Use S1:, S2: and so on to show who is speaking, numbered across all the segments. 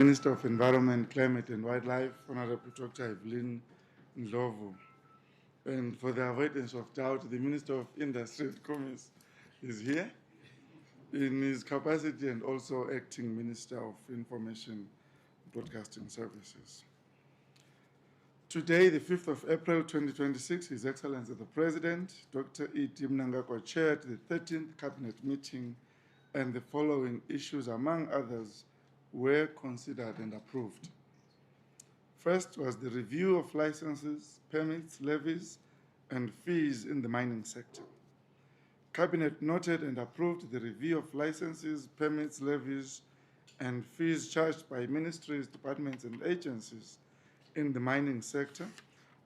S1: Minister of Environment, Climate and Wildlife, Honorable Dr. Evelyn Ndlovu. And for the avoidance of doubt, the Minister of Industry and Commerce is here in his capacity and also Acting Minister of Information Broadcasting Services. Today, the 5th of April 2026, His Excellency the President, Dr. E.T. Mnangagwa, chaired the 13th Cabinet meeting, and the following issues, among others, were considered and approved. First was the review of licenses, permits, levies, and fees in the mining sector. Cabinet noted and approved the review of licenses, permits, levies, and fees charged by ministries, departments, and agencies in the mining sector,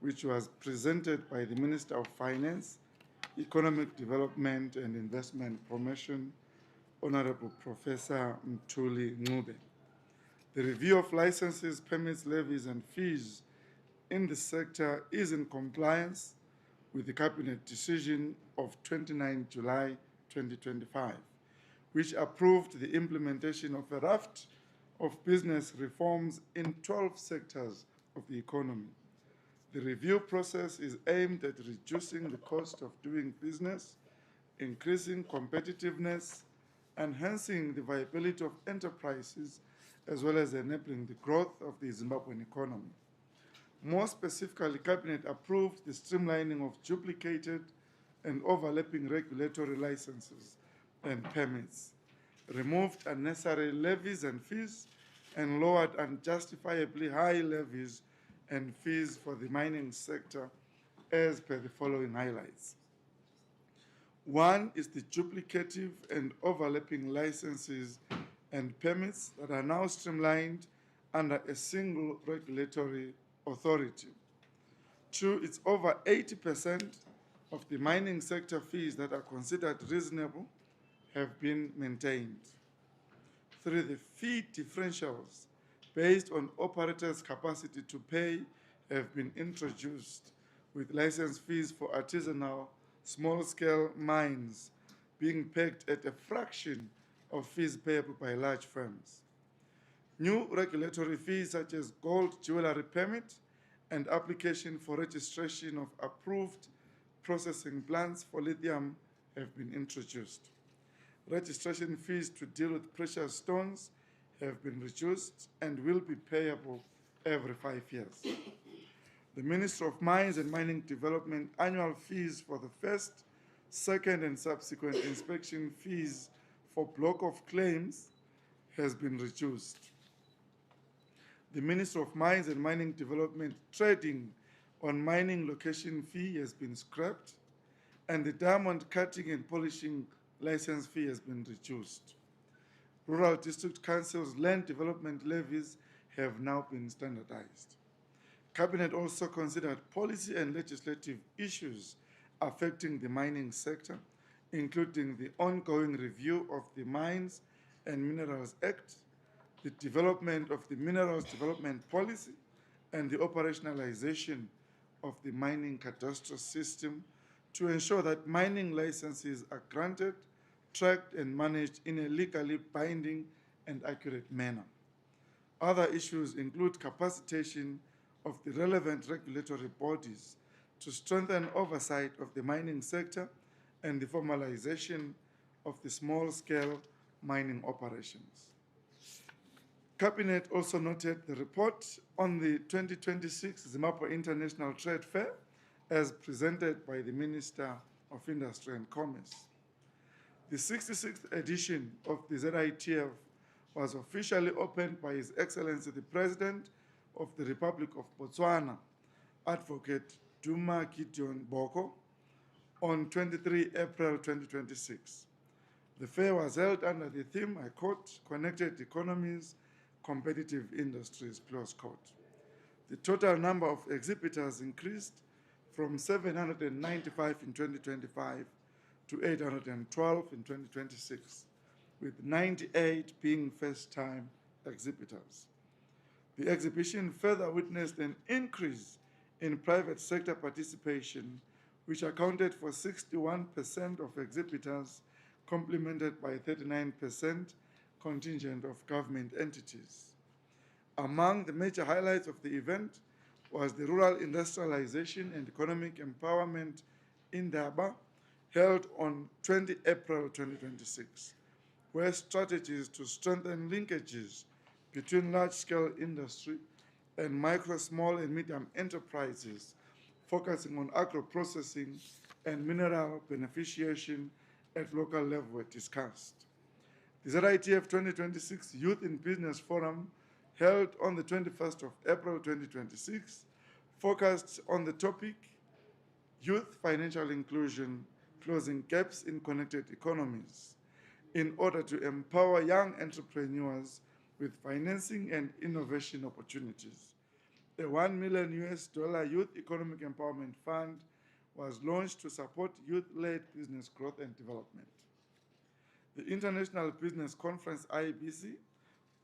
S1: which was presented by the Minister of Finance, Economic Development and Investment Promotion, Honorable Professor Mthuli Ncube. The review of licenses, permits, levies, and fees in the sector is in compliance with the Cabinet decision of 29 July 2025, which approved the implementation of a raft of business reforms in 12 sectors of the economy. The review process is aimed at reducing the cost of doing business, increasing competitiveness, enhancing the viability of enterprises, as well as enabling the growth of the Zimbabwean economy. More specifically, Cabinet approved the streamlining of duplicated and overlapping regulatory licenses and permits, removed unnecessary levies and fees, and lowered unjustifiably high levies and fees for the mining sector as per the following highlights. One is the duplicative and overlapping licenses and permits that are now streamlined under a single regulatory authority. Two, it's over 80% of the mining sector fees that are considered reasonable have been maintained. Three, the fee differentials based on operators' capacity to pay have been introduced, with license fees for artisanal small-scale mines being pegged at a fraction of fees payable by large firms. New regulatory fees such as gold jewelry permit and application for registration of approved processing plants for lithium have been introduced. Registration fees to deal with precious stones have been reduced and will be payable every 5 years. The Ministry of Mines and Mining Development annual fees for the first, second, and subsequent inspection fees for block of claims has been reduced. The Ministry of Mines and Mining Development trading on mining location fee has been scrapped, and the diamond cutting and polishing license fee has been reduced. Rural District Councils' land development levies have now been standardized. Cabinet also considered policy and legislative issues affecting the mining sector, including the ongoing review of the Mines and Minerals Act, the development of the Minerals Development Policy, and the operationalization of the mining cadastral system to ensure that mining licenses are granted, tracked, and managed in a legally binding and accurate manner. Other issues include capacitation of the relevant regulatory bodies to strengthen oversight of the mining sector and the formalization of the small-scale mining operations. Cabinet also noted the report on the 2026 Zimbabwe International Trade Fair as presented by the Minister of Industry and Commerce. The 66th edition of the ZITF was officially opened by His Excellency the President of the Republic of Botswana, Advocate Duma Gideon Boko, on 23 April 2026. The fair was held under the theme, I quote, Connected Economies, Competitive Industries, close quote. The total number of exhibitors increased from 795 in 2025 to 812 in 2026, with 98 being first-time exhibitors. The exhibition further witnessed an increase in private sector participation, which accounted for 61% of exhibitors, complemented by 39% contingent of government entities. Among the major highlights of the event was the Rural Industrialization and Economic Empowerment in Daba, held on 20 April 2026, where strategies to strengthen linkages between large-scale industry and micro, small, and medium enterprises, focusing on agro-processing and mineral beneficiation at local level were discussed. The ZITF 2026 Youth in Business Forum, held on the 21st of April 2026, focused on the topic Youth Financial Inclusion, Closing Gaps in Connected Economies, in order to empower young entrepreneurs with financing and innovation opportunities. A $1 million Youth Economic Empowerment Fund was launched to support youth-led business growth and development. The International Business Conference, IBC,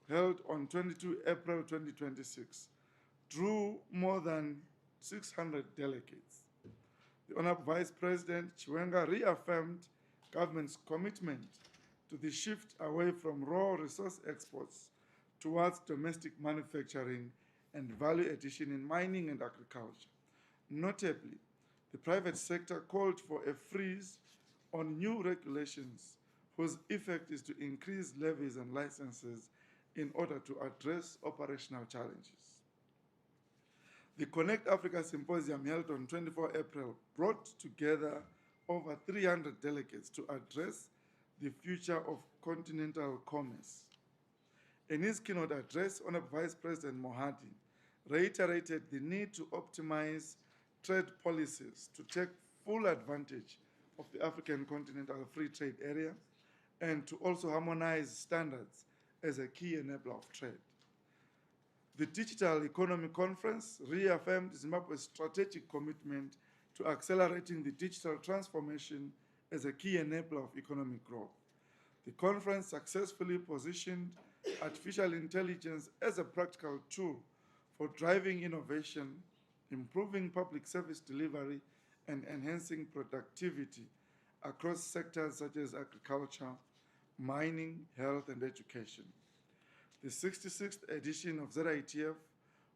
S1: held on 22 April 2026, drew more than 600 delegates. The Honorable Vice President Chiwenga reaffirmed government's commitment to the shift away from raw resource exports towards domestic manufacturing and value addition in mining and agriculture. Notably, the private sector called for a freeze on new regulations whose effect is to increase levies and licenses in order to address operational challenges. The Connect Africa Symposium held on 24 April brought together over 300 delegates to address the future of continental commerce. In his keynote address, Honorable Vice President Mohadi reiterated the need to optimize trade policies to take full advantage of the African Continental Free Trade Area and to also harmonize standards as a key enabler of trade. The Digital Economy Conference reaffirmed Zimbabwe's strategic commitment to accelerating the digital transformation as a key enabler of economic growth. The conference successfully positioned artificial intelligence as a practical tool for driving innovation, improving public service delivery, and enhancing productivity across sectors such as agriculture, mining, health, and education. The 66th edition of ZITF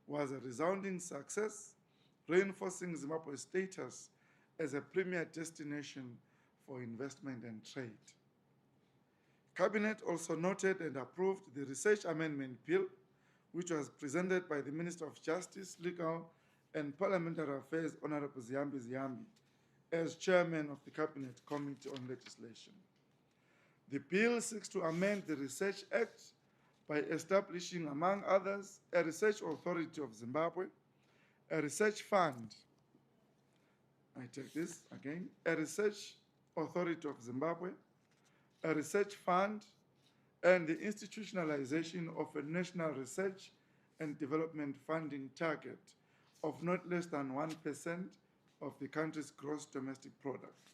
S1: was a resounding success, reinforcing Zimbabwe's status as a premier destination for investment and trade. Cabinet also noted and approved the Research Amendment Bill, which was presented by the Minister of Justice, Legal, and Parliamentary Affairs, Honorable Ziyambi, as chairman of the Cabinet Committee on Legislation. The bill seeks to amend the Research Act by establishing, among others, a Research Authority of Zimbabwe, a research fund, I take this again, a Research Authority of Zimbabwe, a research fund, and the institutionalization of a national research and development funding target of not less than 1% of the country's gross domestic product.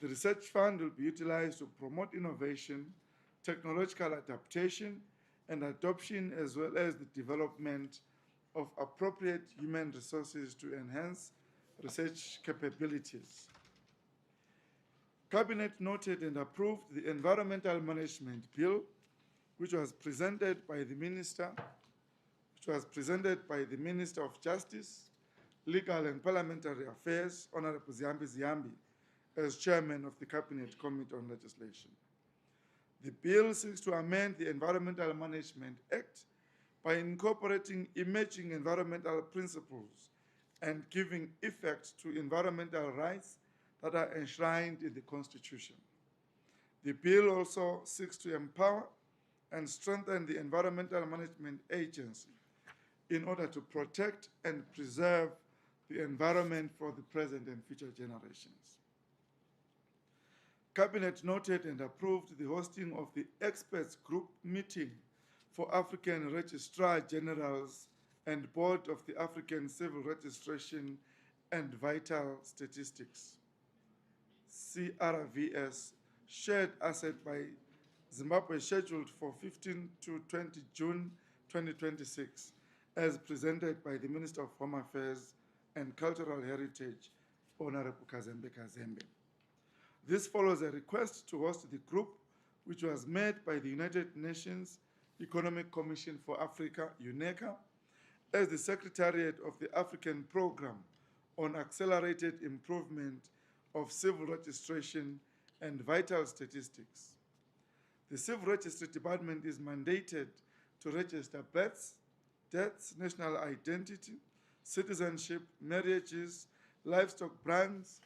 S1: The research fund will be utilized to promote innovation, technological adaptation, and adoption, as well as the development of appropriate human resources to enhance research capabilities. Cabinet noted and approved the Environmental Management Bill, which was presented by the Minister of Justice, Legal and Parliamentary Affairs, Honorable Ziyambi, as chairman of the Cabinet Committee on Legislation. The bill seeks to amend the Environmental Management Act by incorporating emerging environmental principles and giving effect to environmental rights that are enshrined in the Constitution. The bill also seeks to empower and strengthen the Environmental Management Agency in order to protect and preserve the environment for the present and future generations. Cabinet noted and approved the hosting of the Experts Group meeting for African Registrar Generals and Board of the African Civil Registration and Vital Statistics, CRVS, shared asset by Zimbabwe, scheduled for 15 to 20 June 2026, as presented by the Minister of Home Affairs and Cultural Heritage, Honorable Kazembe Kazembe. This follows a request to host the group, which was made by the United Nations Economic Commission for Africa, UNECA, as the Secretariat of the African Program on Accelerated Improvement of Civil Registration and Vital Statistics. The Civil Registry Department is mandated to register births, deaths, national identity, citizenship, marriages, livestock brands,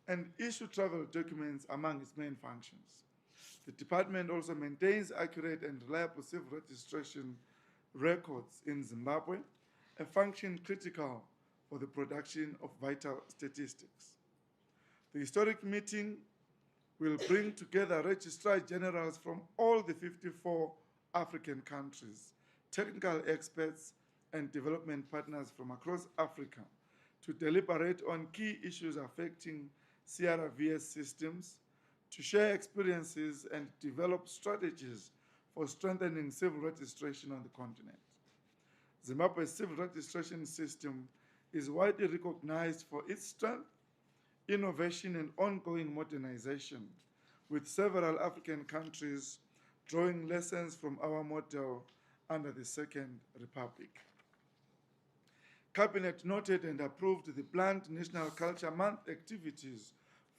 S1: and issue travel documents among its main functions. The department also maintains accurate and reliable civil registration records in Zimbabwe, a function critical for the production of vital statistics. The historic meeting will bring together registrars generals from all the 54 African countries, technical experts, and development partners from across Africa to deliberate on key issues affecting CRVS systems, to share experiences and develop strategies for strengthening civil registration on the continent. Zimbabwe's civil registration system is widely recognized for its strength, innovation, and ongoing modernization, with several African countries drawing lessons from our model under the Second Republic. Cabinet noted and approved the planned National Culture Month activities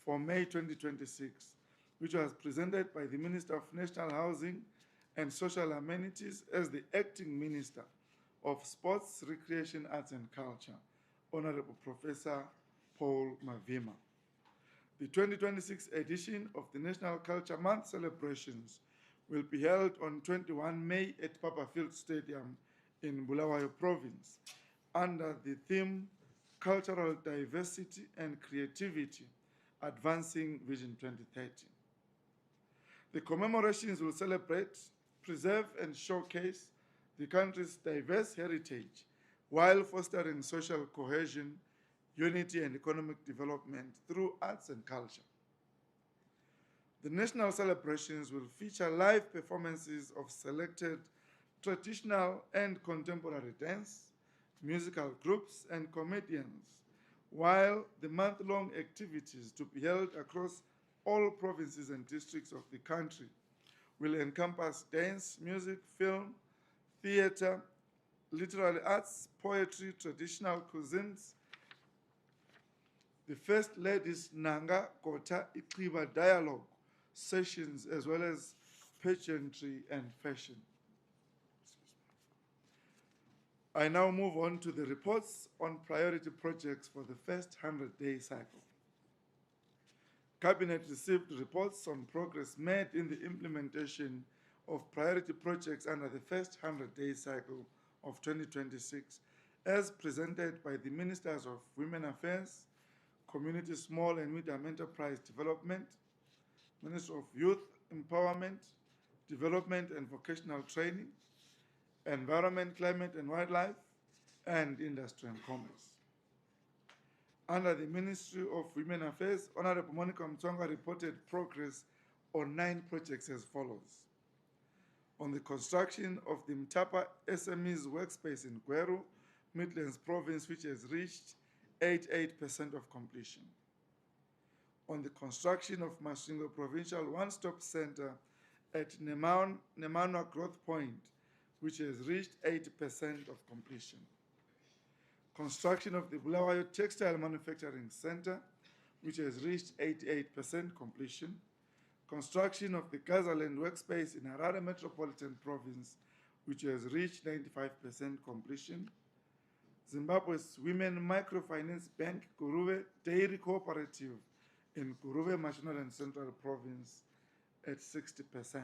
S1: for May 2026, which was presented by the Minister of National Housing and Social Amenities as the Acting Minister of Sports, Recreation, Arts and Culture, Honorable Professor Paul Mavima. The 2026 edition of the National Culture Month celebrations will be held on 21 May at Papafield Stadium in Bulawayo Province under the theme Cultural Diversity and Creativity, Advancing Vision 2030. The commemorations will celebrate, preserve, and showcase the country's diverse heritage while fostering social cohesion, unity, and economic development through arts and culture. The national celebrations will feature live performances of selected traditional and contemporary dance, musical groups, and comedians, while the month-long activities to be held across all provinces and districts of the country will encompass dance, music, film, theater, literary arts, poetry, traditional cuisines, the First Lady's Nanga Kota Iqiba dialogue sessions, as well as pageantry and fashion. I now move on to the reports on priority projects for the first 100-day cycle. Cabinet received reports on progress made in the implementation of priority projects under the first 100-day cycle of 2026, as presented by the Ministers of Women Affairs, Community Small and Medium Enterprise Development, Minister of Youth Empowerment, Development and Vocational Training, Environment, Climate and Wildlife, and Industry and Commerce. Under the Ministry of Women Affairs, Honorable Monica Mtsonga reported progress on 9 projects as follows. On the construction of the Mtapa SMEs workspace in Gweru, Midlands Province, which has reached 88% of completion. On the construction of Masvingo Provincial One-Stop Center at Nemanwa Growth Point, which has reached 80% of completion. Construction of the Bulawayo Textile Manufacturing Center, which has reached 88% completion. Construction of the Gazaland Workspace in Harare Metropolitan Province, which has reached 95% completion. Zimbabwe's Women Microfinance Bank, Kuruwe Dairy Cooperative in Kuruwe, Mashonaland Central Province at 60%.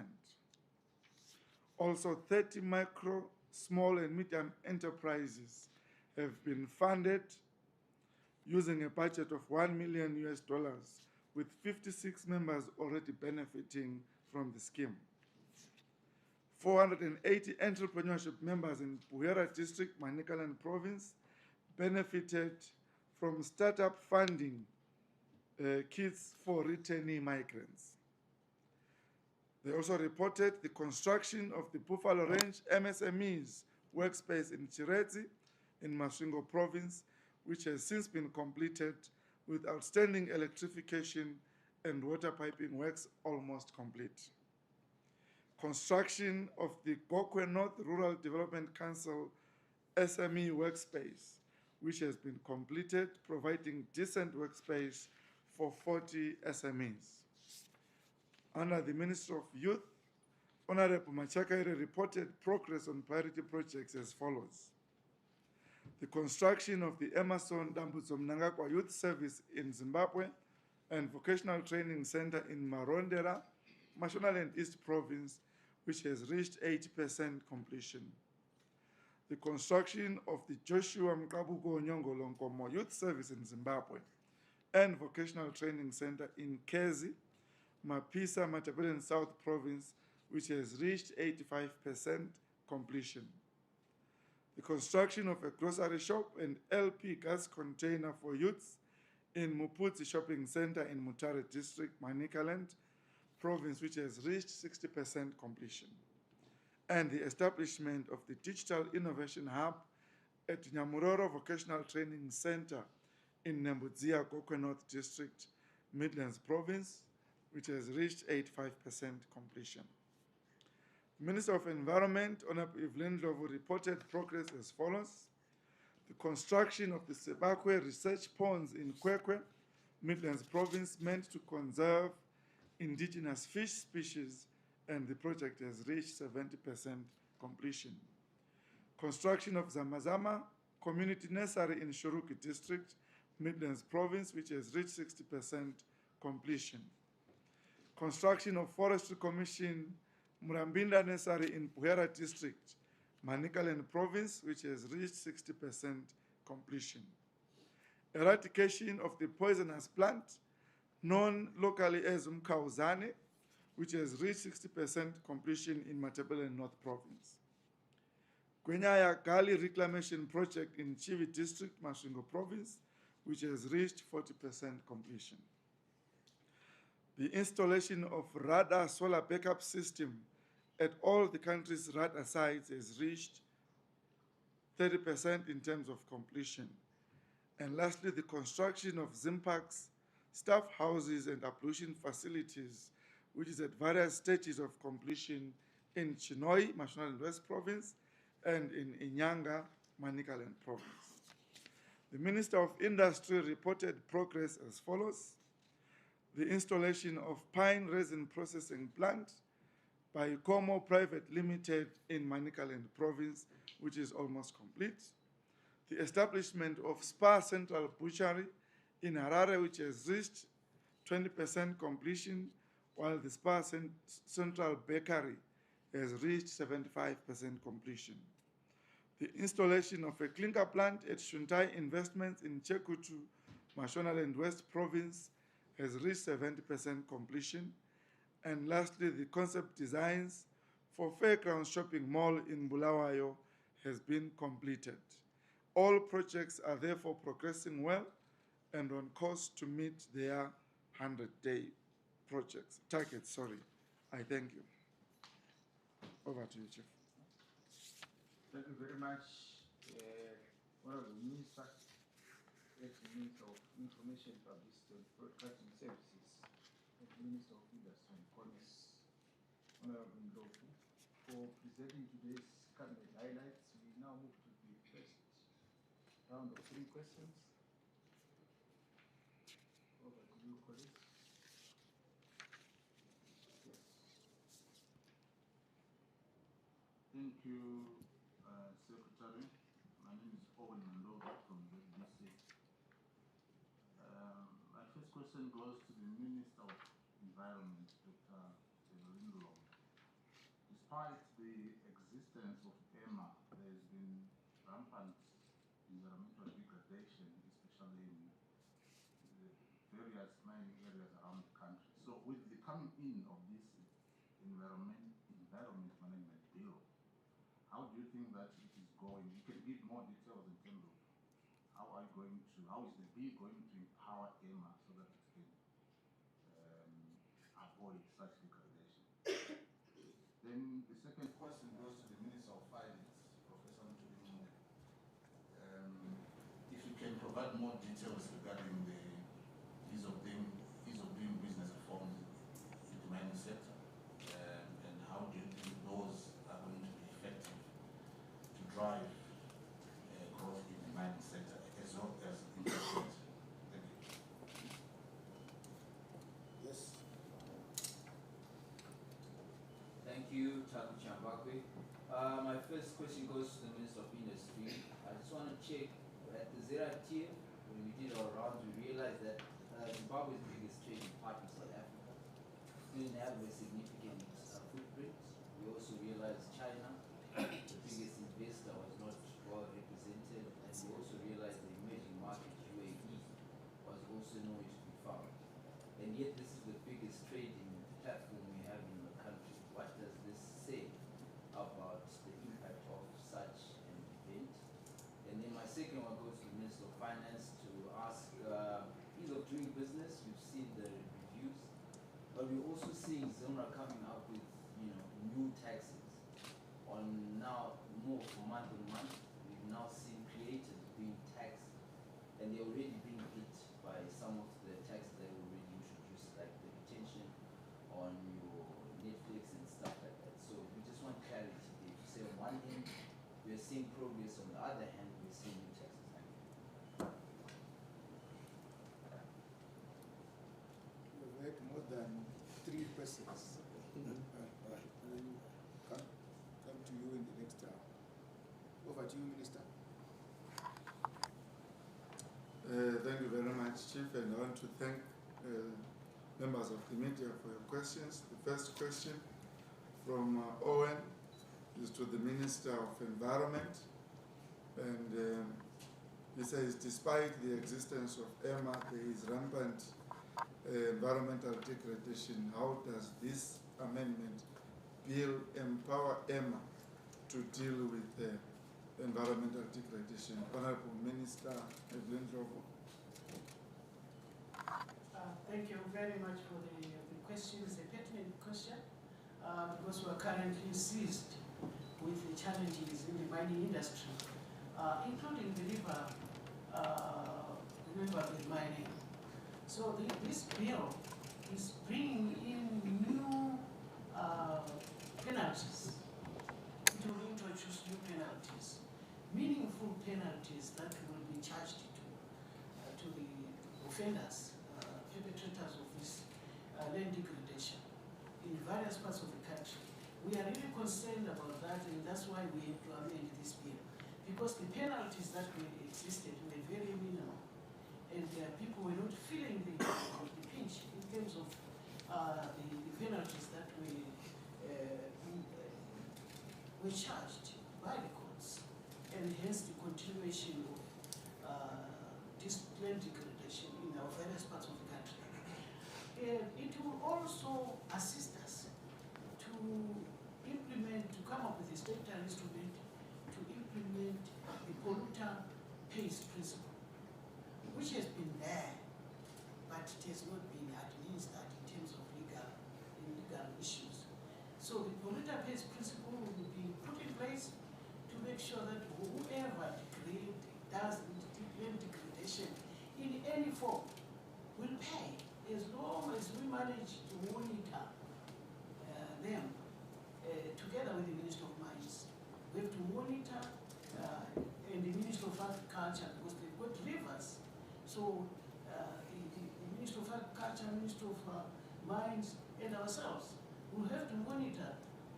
S1: Also, 30 micro, small, and medium enterprises have been funded using a budget of $1 million US, with 56 members already benefiting from the scheme. 480 entrepreneurship members in Buhera District, Manicaland Province, benefited from startup funding kits for returnee migrants. They also reported the construction of the Buffalo Range MSMEs workspace in Chirezi in Masvingo Province, which has since been completed with outstanding electrification and water piping works almost complete. construction of the Gokwe North Rural Development Council SME workspace, which has been completed, providing decent workspace for 40 SMEs. Under the Ministry of Youth, Honorable Machakaire reported progress on priority projects as follows. The construction of the Emerson Dambudzo Mnangagwa Youth Service in Zimbabwe and Vocational Training Center in Marondera, Mashonaland East Province, which has reached 80% completion. The construction of the Joshua Mkabuko Nyongolonkomo Youth Service in Zimbabwe and Vocational Training Center in Kezi, Mapisa, Matabeleland South Province, which has reached 85% completion. The construction of a grocery shop and LP gas container for youths in Muputsi Shopping Center in Mutare District, Manicaland Province, which has reached 60% completion. And the establishment of the Digital Innovation Hub at Nyamuroro Vocational Training Center in Nembudzia, Gokwe North District, Midlands Province, which has reached 85% completion. Minister of Environment, Honorable Evelyn Ndlovu, reported progress as follows. The construction of the Sebakwe Research Ponds in Kwekwe, Midlands Province, meant to conserve indigenous fish species, and the project has reached 70% completion. Construction of Zamazama Community Nursery in Shuruki District, Midlands Province, which has reached 60% completion. Construction of Forestry Commission Murambinda Nursery in Puhera District, Manicaland Province, which has reached 60% completion. Eradication of the poisonous plant, known locally as Mkauzane, which has reached 60% completion in Matabeleland North Province. Gwenyaya Gali Reclamation Project in Chivi District, Masvingo Province, which has reached 40% completion. The installation of radar solar backup system at all the country's radar sites has reached 30% in terms of completion. And lastly, the construction of Zimpac's staff houses and ablution facilities, which is at various stages of completion in Chinoi, Mashonaland West Province, and in Inyanga, Manicaland Province. The Minister of Industry reported progress as follows. The installation of pine resin processing plant by Como Private Limited in Manicaland Province, which is almost complete. The establishment of Spa Central Butchery in Harare, which has reached 20% completion, while the Spa Central Bakery has reached 75% completion. The installation of a clinker plant at Shuntai Investments in Chekutu, Mashonaland West Province, has reached 70% completion. And lastly, the concept designs for Fairground Shopping Mall in Bulawayo has been completed. All projects are therefore progressing well and on course to meet their 100-day targets. I thank you. Over to you, Chief.
S2: Thank you very much, Honorable Minister, Minister of Information, Publicity and Broadcasting Services, and Minister of Industry and Commerce, Honorable Ndlovu, for presenting today's cabinet highlights. We now move to the first round of 3 questions. Over to you, colleagues. Yes.
S3: Thank you, Secretary. My name is Owen Mandova from ZBC. My first question goes to the Minister of Environment, Dr. Evelyn Ndlovu. Despite the existence of EMA, there has been rampant environmental degradation, especially in the various mining areas around the country. So with the coming in of this environment management bill, how do you think that it is going? You can give more details in terms of how is the bill going to empower EMA so that it can avoid such degradation? Then the second question goes to the Minister of Finance, Professor Ntuli. If you can provide more details regarding the ease of doing business reforms in the mining sector, and how do you think
S2: you, Taku Chambakwe. My first question goes to the Minister of Industry. I just want to check at the Zera tier, when we did our rounds, we realized that Zimbabwe's biggest trading partner, South Africa, didn't have a significant footprint. We also realized China, the biggest investor, was not well represented, and we also realized the emerging market, UAE, was also nowhere to be found. And yet this is the biggest trading platform we have in the country. What does this say about the impact of such an event? And then my second one goes to the Minister of Finance to ask ease of doing business. We've seen the reviews, but we're also seeing Zimra coming up with new taxes on now more for month on month. We've now seen creators being taxed, and they're already being hit by some of the taxes that were already introduced, like the retention on your Netflix and stuff like that. So we just want clarity there. To say on one hand, we're seeing progress, on the other hand, we're seeing new taxes happening.
S4: You've had more than 3 persons. Come to you in the next round. Over to you, Minister.
S1: Thank you very much, Chief, and I want to thank members of the media for your questions. The first question from Owen is to the Minister of Environment, and he says, despite the existence of EMA, there is rampant environmental degradation. How does this amendment bill empower EMA to deal with environmental degradation? Honorable Minister Evelyn Ndlovu.
S5: Thank you very much for the question. It's a pertinent question because we are currently seized with the challenges in the mining industry, including the river mining. So this bill is bringing in new penalties. It will introduce new penalties, meaningful penalties that will be charged to the offenders, perpetrators of this land degradation in various parts of the country. We are really concerned about that, and that's why we have to amend this bill, because the penalties that existed were very minimal, and people were not feeling the pinch in terms of the penalties that were charged by the courts, and hence the continuation of this land degradation in our various parts of the country. It will also assist us to come up with a stricter instrument to implement the polluter pays principle, which has been there, but it has not been administered in terms of legal issues. So the polluter pays principle will be put in place to make sure that whoever does land degradation in any form will pay, as long as we manage to monitor them together with the Minister of Mines. We have to monitor and the Minister of Agriculture, because they've got rivers. So the Minister of Agriculture, Minister of Mines, and ourselves will have to monitor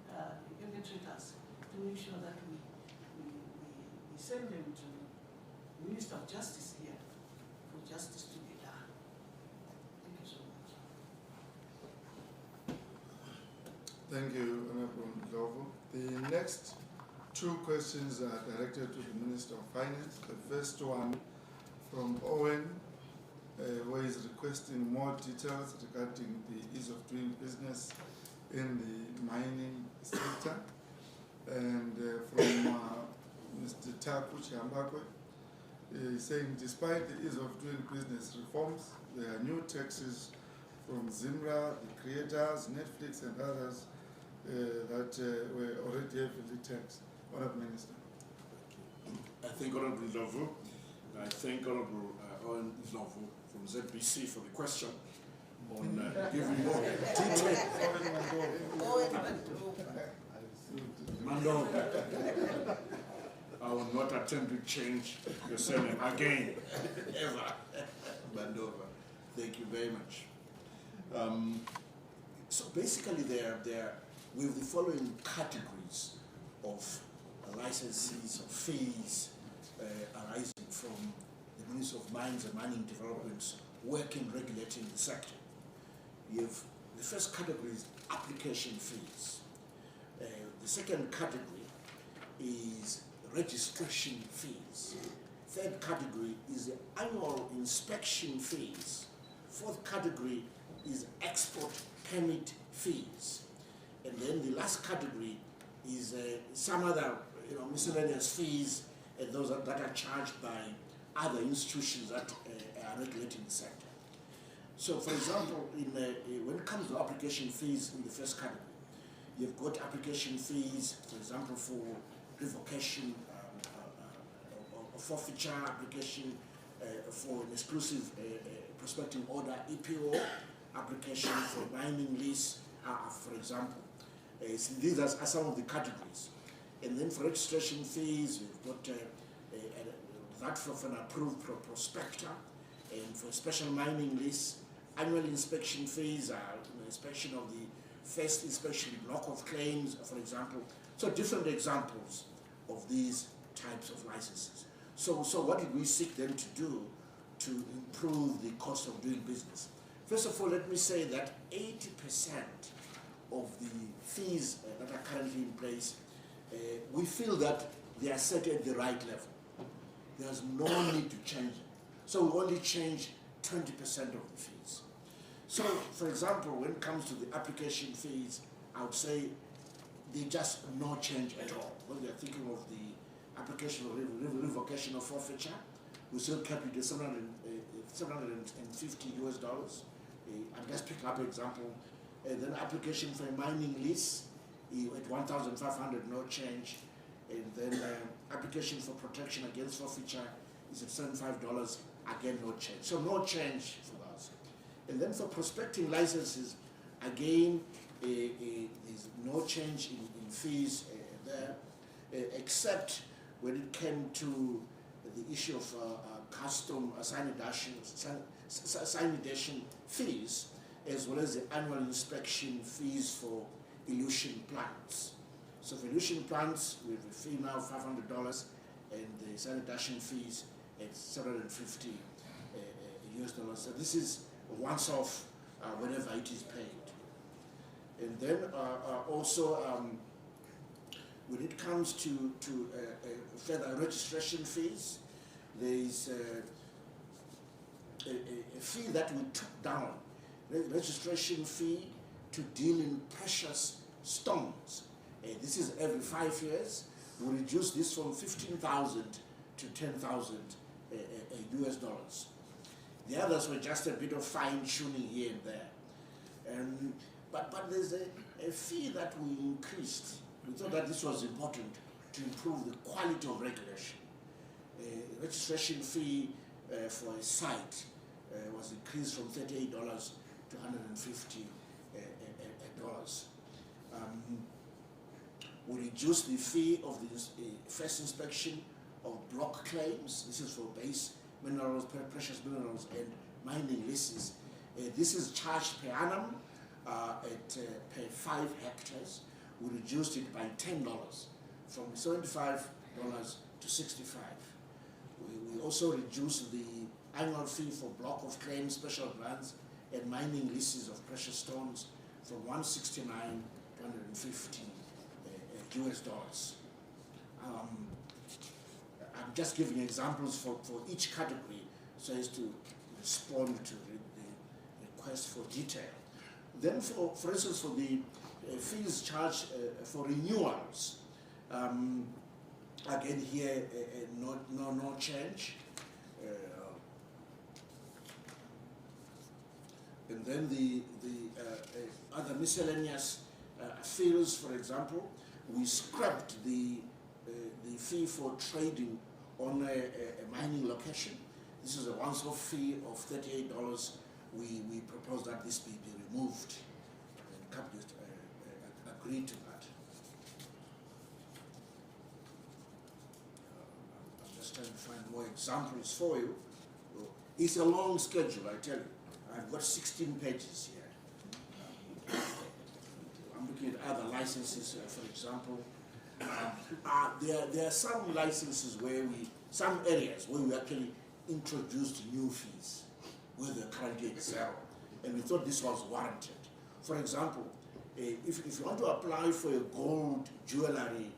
S5: the perpetrators to make sure that we send them to the Minister of Justice here for justice to be done. Thank you so much.
S1: Thank you, Honorable Ndlovu. The next 2 questions are directed to the Minister of Finance. The first one from Owen, where he's requesting more details regarding the ease of doing business in the mining sector. And from Mr. Taku Chambakwe, he's saying, despite the ease of doing business reforms, there are new taxes from Zimra, the creators, Netflix, and others that were already heavily taxed. Honourable Minister.
S6: I thank Honourable Ndlovu. I thank Honourable Owen Ndlovu from ZBC for the question on giving more detail. Mando, I will not attempt to change your surname again, ever. Mandova. Thank you very much. So basically, there are with the following categories of licenses or fees arising from the Ministry of Mines and Mining Development's work in regulating the sector. You have the first category is application fees. The second category is registration fees. Third category is the annual inspection fees. Fourth category is export permit fees. And then the last category is some other miscellaneous fees, and those that are charged by other institutions that are regulating the sector. So, for example, when it comes to application fees in the first category, you've got application fees, for example, for revocation or forfeiture application, for an exclusive prospecting order, EPO, application for mining lease, for example. So these are some of the categories. And then for registration fees, we've got that for an approved prospector, and for special mining lease, annual inspection fees are inspection of the first inspection block of claims, for example. So different examples of these types of licenses. So what did we seek then to do to improve the cost of doing business? First of all, let me say that 80% of the fees that are currently in place, we feel that they are set at the right level. There's no need to change it. So we only change 20% of the fees. So, for example, when it comes to the application fees, I would say they just no change at all. When we are thinking of the application of revocation of forfeiture, we still kept it at $750 US. I'll just pick up an example. Then application for a mining lease at 1,500, no change. And then application for protection against forfeiture is at $75, again no change. So no change for us. And then for prospecting licenses, again, there's no change in fees there, except when it came to the issue of custom sanitation fees, as well as the annual inspection fees for elution plants. So for elution plants, we have a fee now of $500, and the sanitation fees at $750 US. So this is once off whenever it is paid. And then also when it comes to further registration fees, there is a fee that we took down, registration fee to deal in precious stones. This is every 5 years. We reduce this from 15,000 to 10,000 US dollars. The others were just a bit of fine tuning here and there. But there's a fee that we increased. We thought that this was important to improve the quality of regulation. Registration fee for a site was increased from $38 to $150. We reduced the fee of the first inspection of block claims. This is for base minerals, precious minerals, and mining leases. This is charged per annum per 5 hectares. We reduced it by $10 from $75 to $65. We also reduced the annual fee for block of claims, special grants, and mining leases of precious stones from $169 to $150 US. I'm just giving examples for each category so as to respond to the request for detail. Then, for instance, for the fees charged for renewals, again here no change. And then the other miscellaneous fees, for example, we scrapped the fee for trading on a mining location. This is a once-off fee of $38. We propose that this be removed, and the cabinet agreed to that. I'm just trying to find more examples for you. It's a long schedule, I tell you. I've got 16 pages here. I'm looking at other licenses, for example. There are some licenses some areas where we actually introduced new fees, where they're currently at 0, and we thought this was warranted. For example, if you want to apply for a gold jewelry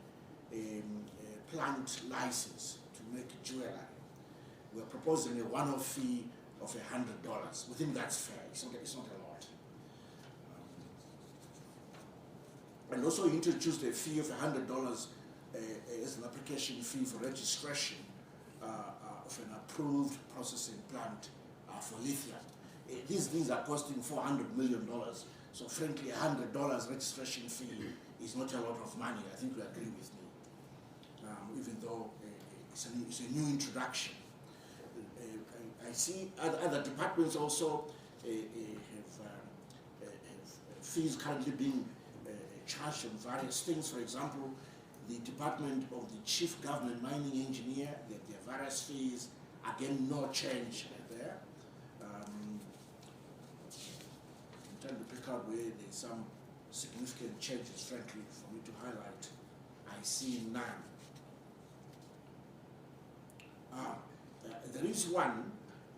S6: plant license to make jewelry, we're proposing a one-off fee of $100. We think that's fair. It's not a lot. And also introduced a fee of $100 as an application fee for registration of an approved processing plant for lithium. These things are costing $400 million. So frankly, $100 registration fee is not a lot of money. I think you agree with me, even though it's a new introduction. I see other departments also have fees currently being charged on various things. For example, the Department of the Chief Government Mining Engineer, there are various fees. Again, no change there. I'm trying to pick out where there's some significant changes, frankly, for me to highlight. I see none. There is one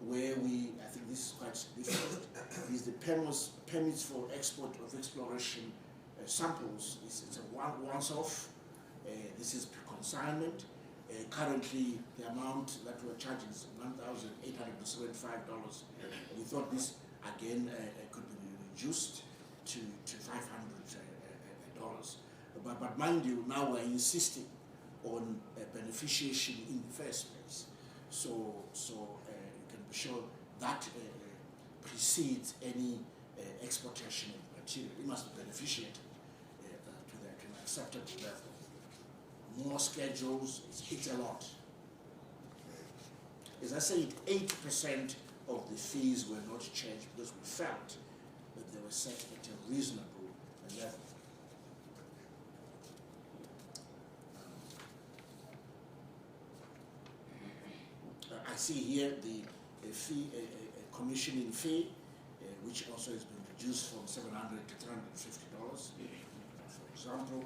S6: where I think this is quite significant, is the permits for export of exploration samples. It's a once-off. This is pre-consignment. Currently, the amount that we're charging is $1,875. We thought this, again, could be reduced to $500. But mind you, now we're insisting on beneficiation in the first place. So you can be sure that precedes any exportation of material. It must be beneficiated to an acceptable level. More schedules, it's a lot. As I said, 8% of the fees were not changed because we felt that they were set at a reasonable level. I see here the fee, a commissioning fee, which also has been reduced from $700 to $350, for example.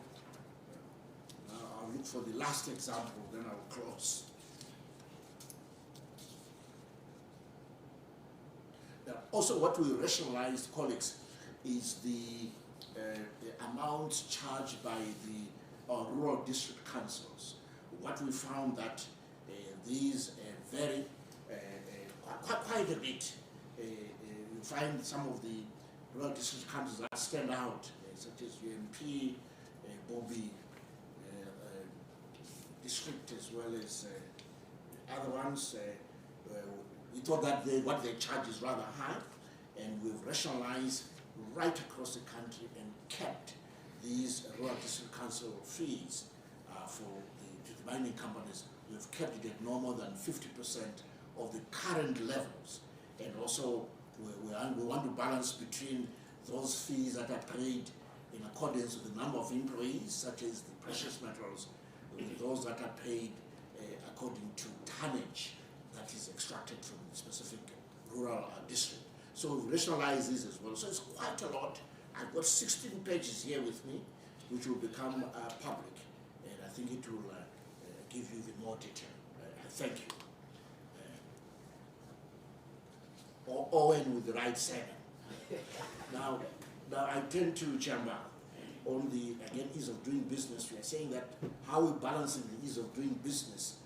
S6: I'll look for the last example, then I'll close. Now, also what we rationalized, colleagues, is the amounts charged by the rural district councils. What we found that these vary quite a bit. You find some of the rural district councils that stand out, such as UMP, Bobby, district, as well as other ones. We thought that what they charge is rather high, and we've rationalized right across the country and kept these rural district council fees for the mining companies. We've kept it at no more than 50% of the current levels, and also we want to balance between those fees that are paid in accordance with the number of employees, such as the precious metals, with those that are paid according to tonnage that is extracted from the specific rural district. So we rationalize this as well. So it's quite a lot. I've got 16 pages here with me, which will become public, and I think it will give you even more detail. Thank you. Owen with the right 7. Now I turn to Chamba on the, again, ease of doing business. We are saying that how we're balancing the ease of doing business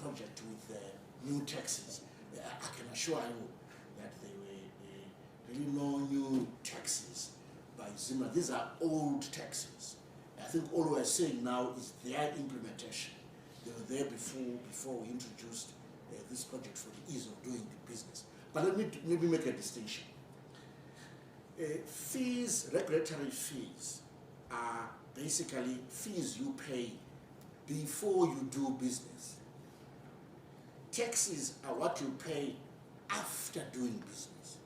S6: project with new taxes. I can assure you that there were really no new taxes by Zimmer. These are old taxes. I think all we're saying now is their implementation. They were there before we introduced this project for the ease of doing the business. But let me maybe make a distinction. Fees, regulatory fees, are basically fees you pay before you do business. Taxes are what you pay after doing business.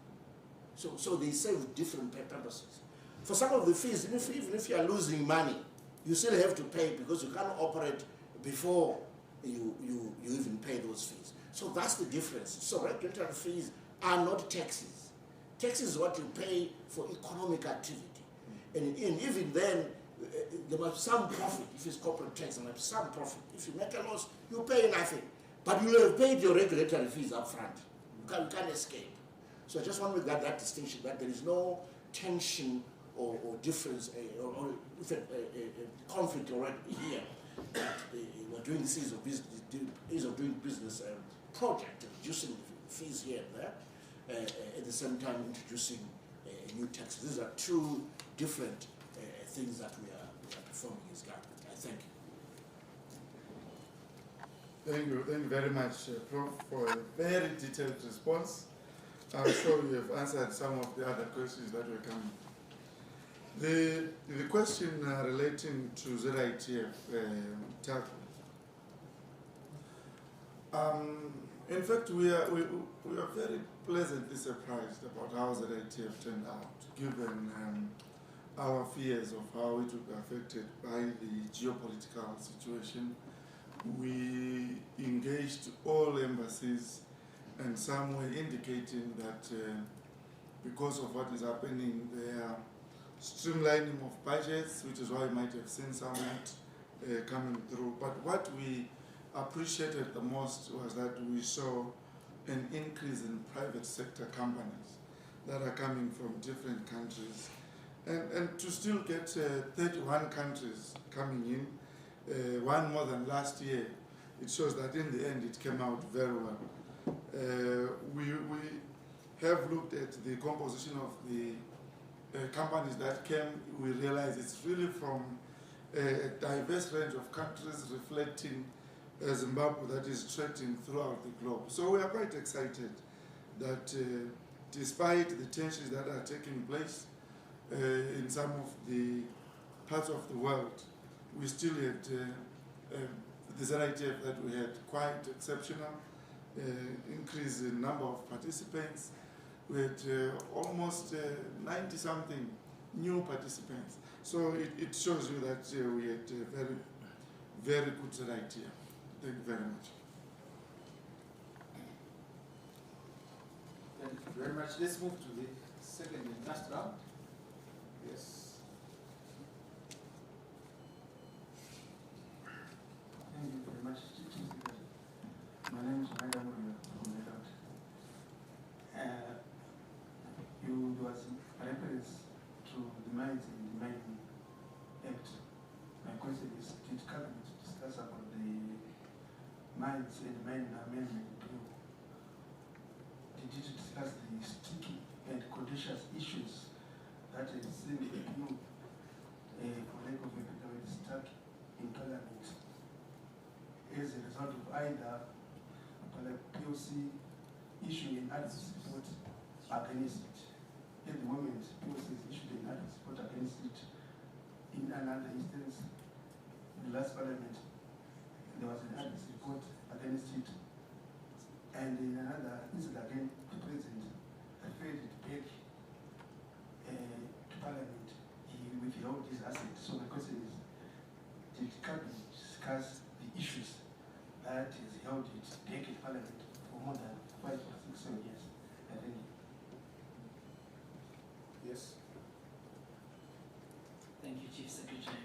S6: So they serve different purposes. For some of the fees, even if you are losing money, you still have to pay because you can't operate before you even pay those fees. So that's the difference. So regulatory fees are not taxes. Taxes is what you pay for economic activity. And even then, there must be some profit. If it's corporate tax, there must be some profit. If you make a loss, you pay nothing. But you have paid your regulatory fees up front. You can't escape. So I just want to make that distinction, that there is no tension or difference or conflict already here. That we're doing this ease of doing business project, reducing fees here and there, at the same time introducing new taxes. These are two different things that we are performing as government. I thank you.
S1: Thank you very much, Prof, for a very detailed response. I'm sure you have answered some of the other questions that were coming. The question relating to ZITF tackle. In fact, we are very pleasantly surprised about how ZITF turned out, given our fears of how it would be affected by the geopolitical situation. We engaged all embassies, and some were indicating that because of what is happening, they are streamlining of budgets, which is why you might have seen some of that coming through. But what we appreciated the most was that we saw an increase in private sector companies that are coming from different countries. And to still get 31 countries coming in, one more than last year, it shows that in the end it came out very well. We have looked at the composition of the companies that came. We realize it's really from a diverse range of countries reflecting Zimbabwe that is trading throughout the globe. So we are quite excited that despite the tensions that are taking place in some of the parts of the world, we still had the ZITF that we had quite exceptional increase in number of participants. We had almost 90-something new participants. So it shows you that we had a very, very good ZITF. Thank you very much.
S2: Thank you very much. Let's move to the second and last round. Yes.
S7: Thank you very much, Chief Secretary. My name is Maida Muria from Legat. There was a reference to the Mines and the Mining Act. My question is, did Cabinet discuss about the Mines and Mining Amendment Bill? Did it discuss the sticky and contentious issues that is in the bill, for lack of a better word, stuck in Parliament as a result of either POC issuing an adverse report against it? At the moment, POC has issued an adverse report against it. In another instance, in the last Parliament, there was an adverse report against it. And in another instance again, the President referred it back to Parliament. He withheld his assets. So my question is, did Cabinet discuss the issues that has held it back at Parliament for more than 5 or 6 or 7 years? Thank you.
S2: Yes.
S8: Thank you, Chief Secretary.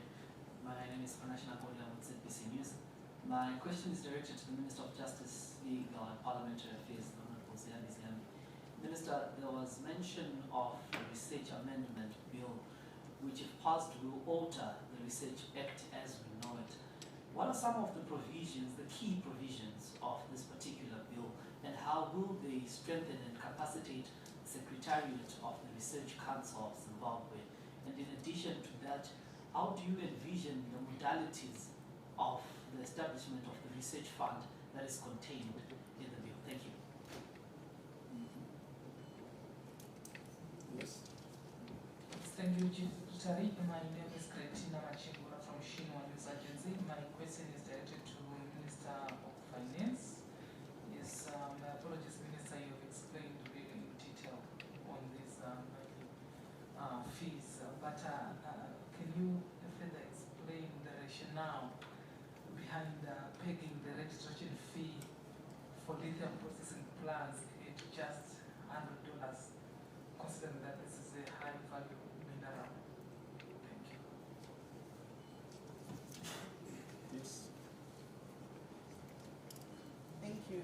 S8: My name is Panashina Kola with ZBC News. My question is directed to the Minister of Justice, Legal and Parliamentary Affairs, the Honorable Ziyabi Ziyambi. Minister, there was mention of the Research Amendment Bill, which if passed will alter the Research Act as we know it. What are some of the provisions, the key provisions of this particular bill, and how will they strengthen and capacitate the Secretariat of the Research Council of Zimbabwe? And in addition to that, how do you envision the modalities of the establishment of the research fund that is contained in the bill? Thank you.
S2: Yes.
S9: Thank you, Chief Secretary. My name is Cretina Machingura from Shinwa News Agency. My question is directed to Minister of Finance. Yes, my apologies, Minister, you have explained really in detail on these fees, but can you further explain the rationale behind pegging the registration fee for lithium processing plants at just $100, considering that this is a high value mineral?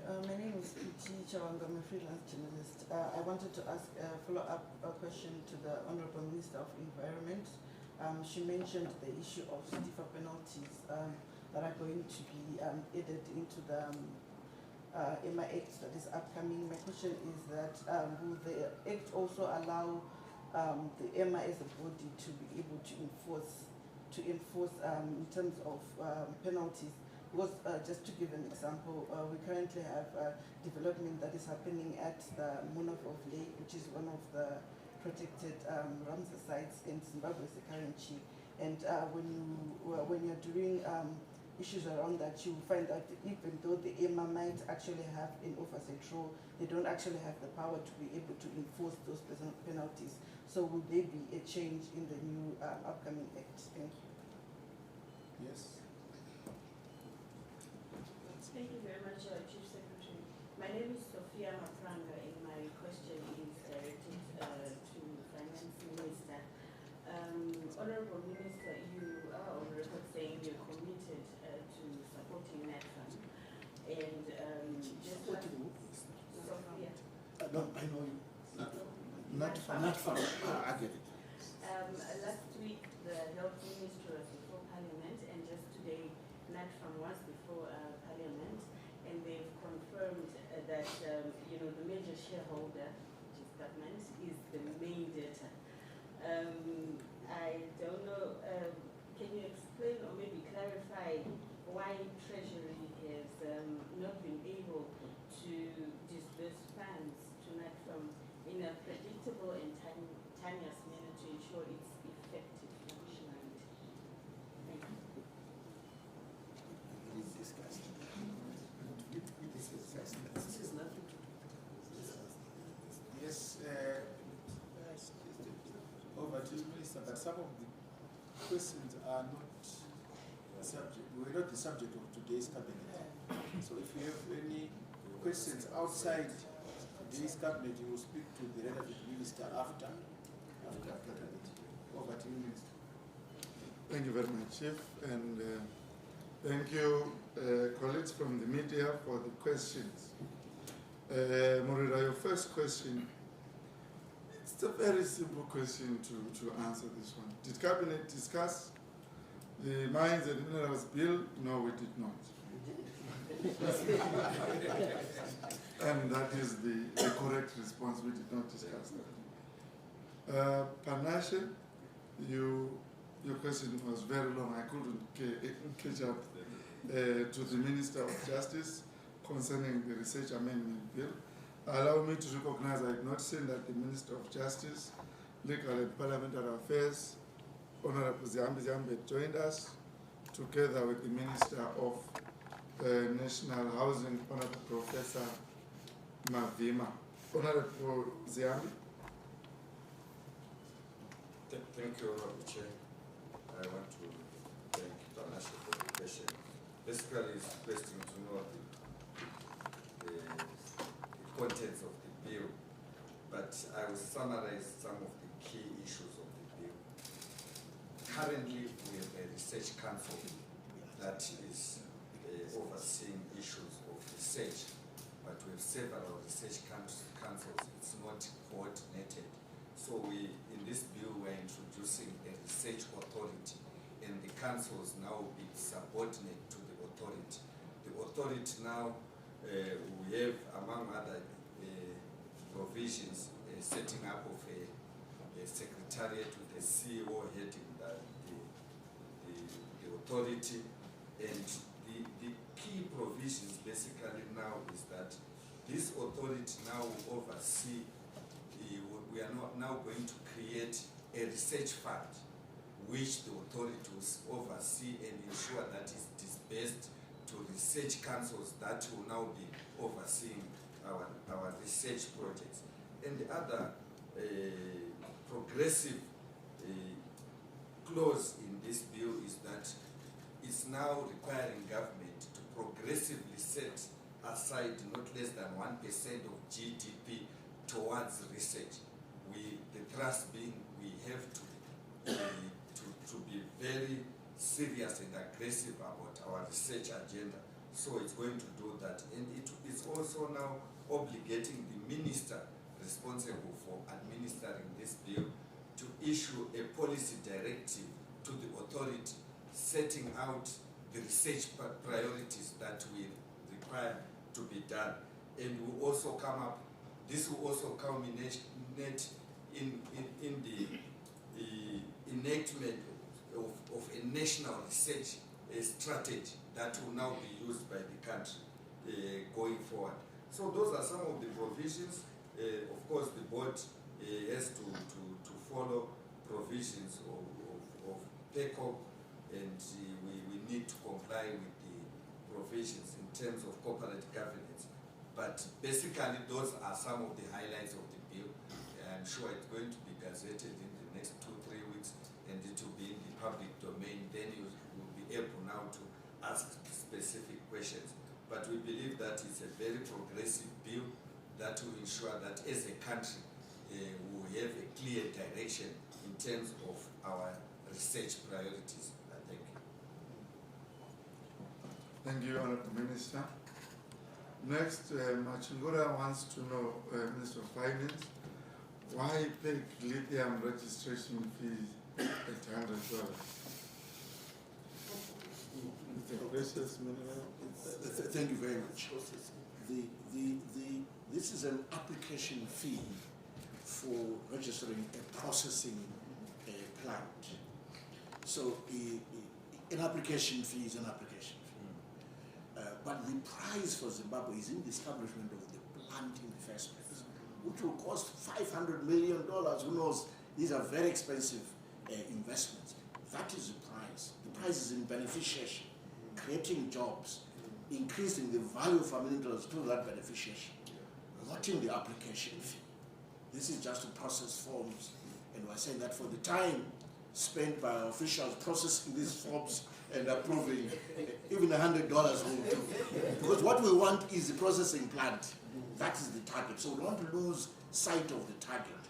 S10: My name is E.T. Chawanga. I'm a freelance journalist. I wanted to ask a follow-up question to the Honorable Minister of Environment. She mentioned the issue of stiffer penalties that are going to be added into the EMA Act that is upcoming. My question is that will the Act also allow the EMA as a body to be able to enforce in terms of penalties? Because just to give an example, we currently have a development that is happening at the Munafov Lake, which is one of the protected Ramsar sites in Zimbabwe's currency. And when you're doing issues around that, you find that even though the EMA might actually have an oversight role, they don't actually have the power to be able to enforce those penalties. So will there be a change in the new upcoming Act? Thank you.
S4: Yes.
S11: Thank you very much, Chief Secretary. My name is Sophia Mapranga, and my question is directed to the Finance Minister. Honorable Minister, you are on record saying you're committed to supporting NatFund, and just
S6: Supporting
S11: Sophia.
S6: No, I know you. Not far. I get it.
S11: Last week, the Health Minister was before Parliament, and just today, NatFund was before Parliament, and they've confirmed that the major shareholder, which is government, is the main debtor. I don't know. Can you explain or maybe clarify why Treasury has not been able to disburse funds to NatFund in a predictable and timeless manner to ensure its effective functionality? Thank you.
S6: It is discussed.
S10: This is nothing to do.
S4: Yes, over to you, Minister, but some of the questions are not were not the subject of today's cabinet. So if you have any questions outside today's cabinet, you will speak to the relevant minister after cabinet. Over to you, Minister.
S1: Thank you very much, Chief, and thank you, colleagues from the media, for the questions. Morira, your first question, it's a very simple question to answer this one. Did Cabinet discuss the Mines and Minerals Bill? No, we did not. And that is the correct response. We did not discuss that. Panashe, your question was very long. I couldn't catch up to the Minister of Justice concerning the Research Amendment Bill. Allow me to recognize I had not seen that the Minister of Justice, Legal and Parliamentary Affairs, Honorable Ziambi joined us, together with the Minister of National Housing, Honorable Professor Mavima. Honorable Ziambi.
S12: Thank you, Honorable Chair. I want to thank Panashe for the question. Basically, it's requesting to know the contents of the bill, but I will summarize some of the key issues of the bill. Currently, we have a research council that is overseeing issues of research, but we have several research councils. It's not coordinated. So in this bill, we're introducing a research authority, and the councils now will be subordinate to the authority. The authority now, we have, among other provisions, setting up of a secretariat with a CEO heading the authority. And the key provisions basically now is that this authority now will oversee, we are now going to create a research fund which the authority will oversee and ensure that is disbursed to research councils that will now be overseeing our research projects. And the other progressive clause in this bill is that it's now requiring government to progressively set aside not less than 1% of GDP towards research. The thrust being we have to be very serious and aggressive about our research agenda So it's going to do that. And it's also now obligating the minister responsible for administering this bill to issue a policy directive to the authority setting out the research priorities that we require to be done. And will also come up, this will also culminate in the enactment of a national research strategy that will now be used by the country going forward. So those are some of the provisions. Of course, the board has to follow provisions of PECOP, and we need to comply with the provisions in terms of corporate governance. But basically, those are some of the highlights of the bill. I'm sure it's going to be gazetted in the next 2-3 weeks, and it will be in the public domain. Then you will be able now to ask specific questions. But we believe that it's a very progressive bill that will ensure that as a country we will have a clear direction in terms of our research priorities. Thank you.
S1: Thank you, Honourable Minister. Next, Machingura wants to know, Minister of Finance, why pay lithium registration fees at $100? It's a precious mineral.
S6: Thank you very much. This is an application fee for registering a processing plant. So an application fee is an application fee. But the price for Zimbabwe is in the establishment of the plant in the first place, which will cost $500 million. Who knows? These are very expensive investments. That is the price. The price is in beneficiation, creating jobs, increasing the value of our minerals to that beneficiation, not in the application fee. This is just to process forms, and we're saying that for the time spent by our officials processing these forms and approving, even $100 will do. Because what we want is the processing plant. That is the target. So we don't lose sight of the target.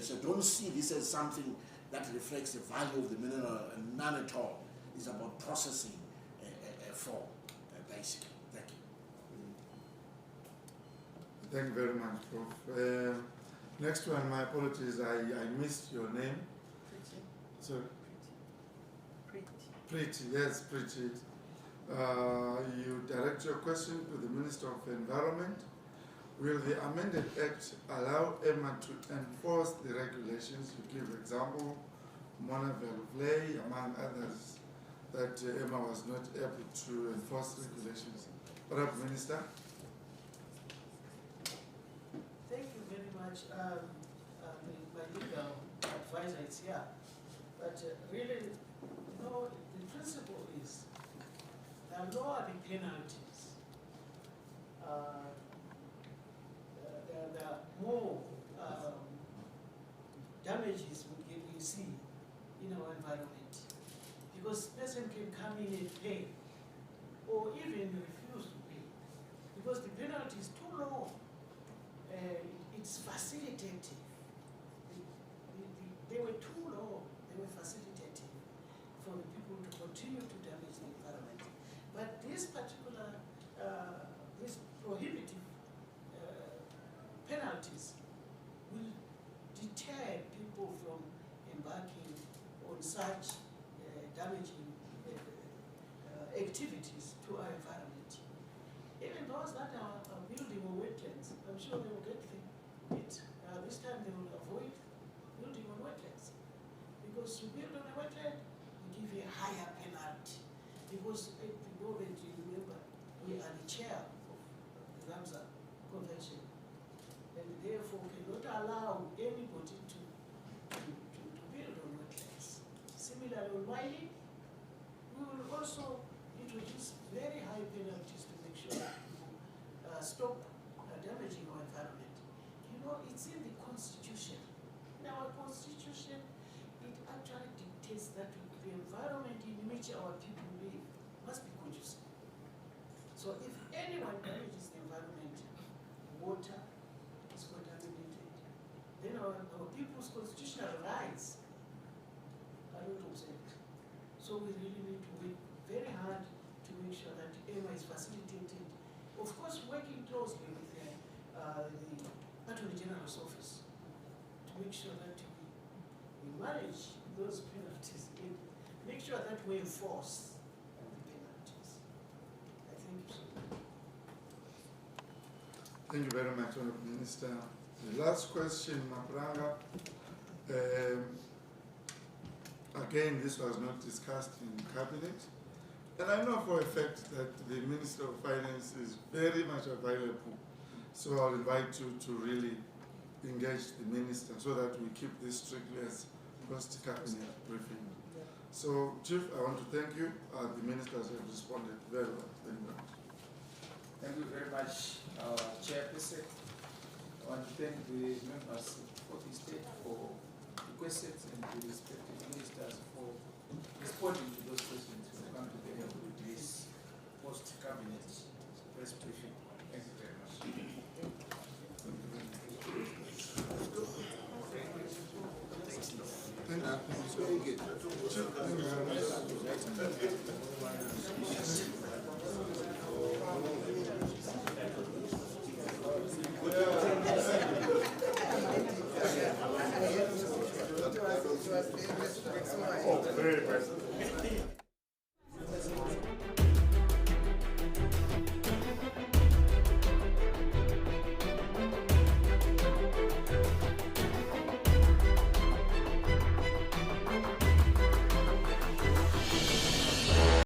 S6: So don't see this as something that reflects the value of the mineral, and none at all. It's about processing a form, basically. Thank you.
S1: Thank you very much, Prof. Next one, my apologies, I missed your name.
S5: Pretty.
S1: Sorry?
S5: Pretty.
S1: Pretty, yes, Pretty. You direct your question to the Minister of Environment. Will the amended Act allow EMA to enforce the regulations? You give example, Mona Velvley, among others, that EMA was not able to enforce regulations. Honourable Minister.
S5: Thank you very much. My legal advisor is here. But really, no, the principle is the lower the penalties, the more damages we see in our environment. Because person can come in and pay, or even refuse to pay, because the penalty is too low. It's facilitative. They were too low. They were facilitative for the people to continue to damage the environment. But this particular, this prohibitive penalties will deter people from embarking on such damaging activities to our environment. Even those that are building on wetlands, I'm sure they will get it. This time they will avoid building on wetlands. Because to build on a wetland, we give you a higher penalty. Because at the moment, you remember, we are the chair of the Ramsar Convention. And therefore cannot allow anybody to build on wetlands. Similarly, on mining, we will also introduce very high penalties to make sure that people stop damaging our environment. You know, it's in the Constitution. In our Constitution, it actually dictates that the environment in which our people live must be conducive. So if anyone damages the environment, water is contaminated, then our people's constitutional rights are not observed. So we really need to work very hard to make sure that EMA is facilitating Governor's Office to make sure that we manage those penalties and make sure that we enforce the penalties. I thank you so much.
S1: Thank you very much, Honourable Minister. The last question, Mapranga. Again, this was not discussed in Cabinet. And I know for a fact that the Minister of Finance is very much available. So I'll invite you to really engage the Minister so that we keep this strictly as post-Cabinet briefing. So, Chief, I want to thank you. The Ministers have responded very well. Thank you very much.
S2: Thank you very much, Chairperson. I want to thank the members of the state for the questions and the respective ministers for responding to those questions. We come to the end of this post-cabinet press briefing. Thank you very much.
S1: Thank you. Very good. Thank you very much.